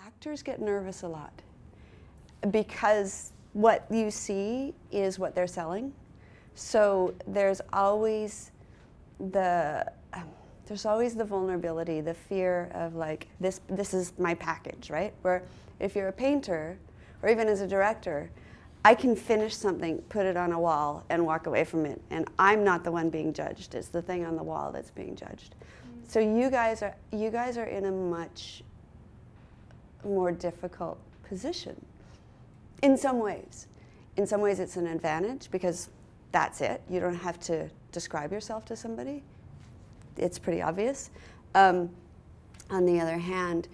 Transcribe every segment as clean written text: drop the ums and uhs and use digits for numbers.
Actors get nervous a lot because what you see is what they're selling. So there's always the vulnerability, the fear of like, this is my package, right? Where if you're a painter, or even as a director, I can finish something, put it on a wall, and walk away from it, and I'm not the one being judged. It's the thing on the wall that's being judged. So you guys are in a much more difficult position in some ways. In some ways it's an advantage because that's it. You don't have to describe yourself to somebody. It's pretty obvious. On the other hand,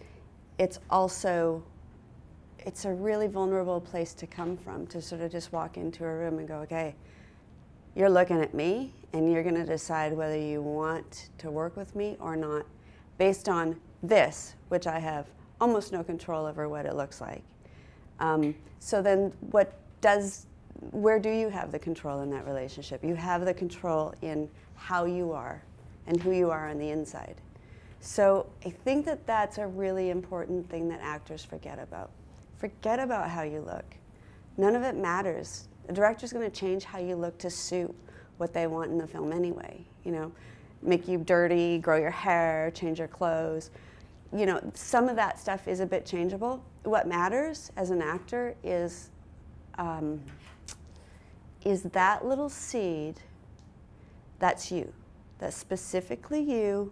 it's a really vulnerable place to come from, to sort of just walk into a room and go, okay, you're looking at me and you're going to decide whether you want to work with me or not based on this, which I have almost no control over what it looks like. So then where do you have the control in that relationship? You have the control in how you are and who you are on the inside. So I think that that's a really important thing that actors forget about. Forget about how you look. None of it matters. The director's going to change how you look to suit what they want in the film anyway. You know, make you dirty, grow your hair, change your clothes. You know, some of that stuff is a bit changeable. What matters as an actor is that little seed that's you, that's specifically you,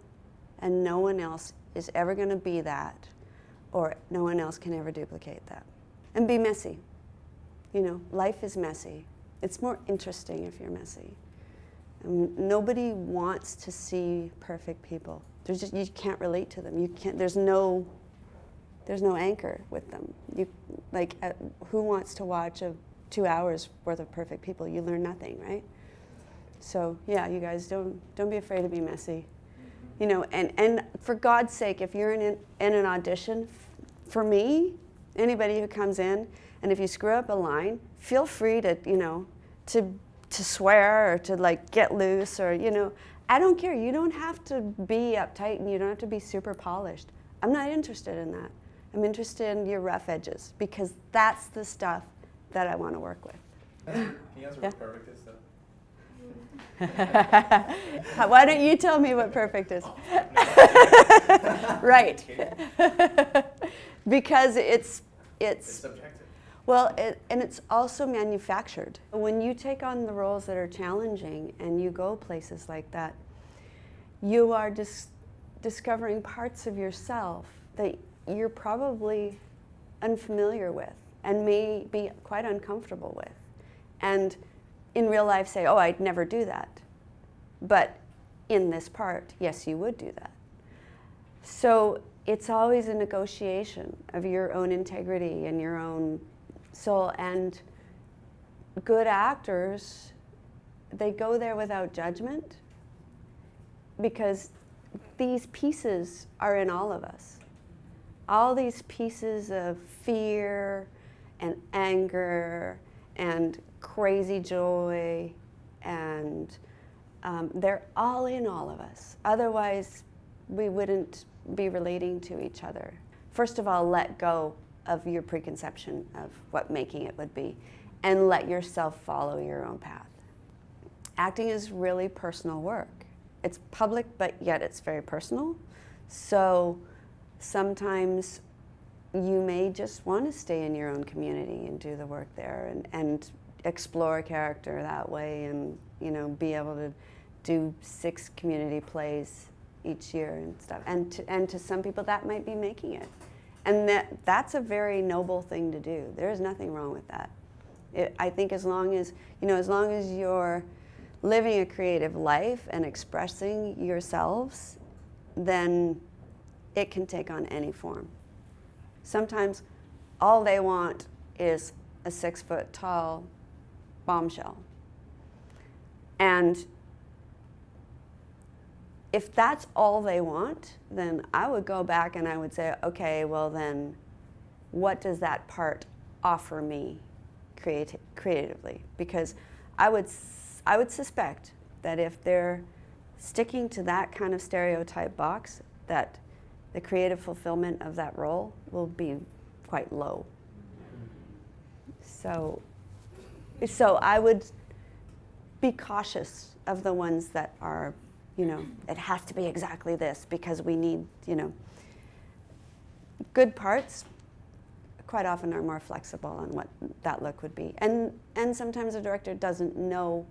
and no one else is ever going to be that, or no one else can ever duplicate that. And be messy. You know, life is messy. It's more interesting if you're messy. Nobody wants to see perfect people. You can't relate to them. You can't. There's no anchor with them. Who wants to watch 2 hours worth of perfect people? You learn nothing, right? So yeah, you guys don't be afraid to be messy. You know, and for God's sake, if you're in an audition, for me, anybody who comes in, and if you screw up a line, feel free to to swear or to like get loose, or I don't care. You don't have to be uptight and you don't have to be super polished. I'm not interested in that. I'm interested in your rough edges, because that's the stuff that I want to work with. Can you answer what perfect is, though? Why don't you tell me what perfect is? Right. Because it's subjective. Well, and it's also manufactured. When you take on the roles that are challenging and you go places like that, you are discovering parts of yourself that you're probably unfamiliar with and may be quite uncomfortable with. And in real life say, oh, I'd never do that. But in this part, yes, you would do that. So it's always a negotiation of your own integrity and your own soul. And good actors, they go there without judgment, because these pieces are in all of us. All these pieces of fear and anger and crazy joy, and they're all in all of us. Otherwise, we wouldn't be relating to each other. First of all, let go of your preconception of what making it would be, and let yourself follow your own path. Acting is really personal work. It's public, but yet it's very personal. So sometimes you may just want to stay in your own community and do the work there, and explore a character that way and, you know, be able to do 6 community plays each year and stuff. And to some people that might be making it. And that's a very noble thing to do. There is nothing wrong with that. I think as long as, you know, as long as you're living a creative life and expressing yourselves, then it can take on any form. Sometimes all they want is a 6-foot-tall bombshell. And if that's all they want, then I would go back and I would say, okay, well then, what does that part offer me creatively? Because I would suspect that if they're sticking to that kind of stereotype box, that the creative fulfillment of that role will be quite low. So I would be cautious of the ones that are, you know, it has to be exactly this because we need, you know. Good parts quite often are more flexible on what that look would be. And sometimes a director doesn't know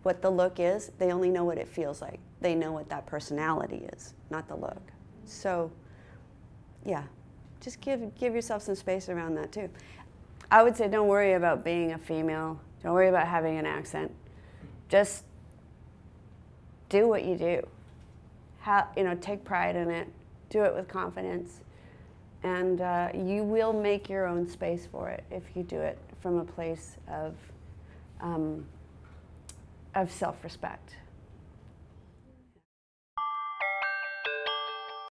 what the look is, they only know what it feels like. They know what that personality is, not the look. So, yeah, just give yourself some space around that too. I would say don't worry about being a female, don't worry about having an accent. Just do what you do. You know, take pride in it, do it with confidence, and you will make your own space for it if you do it from a place of self-respect.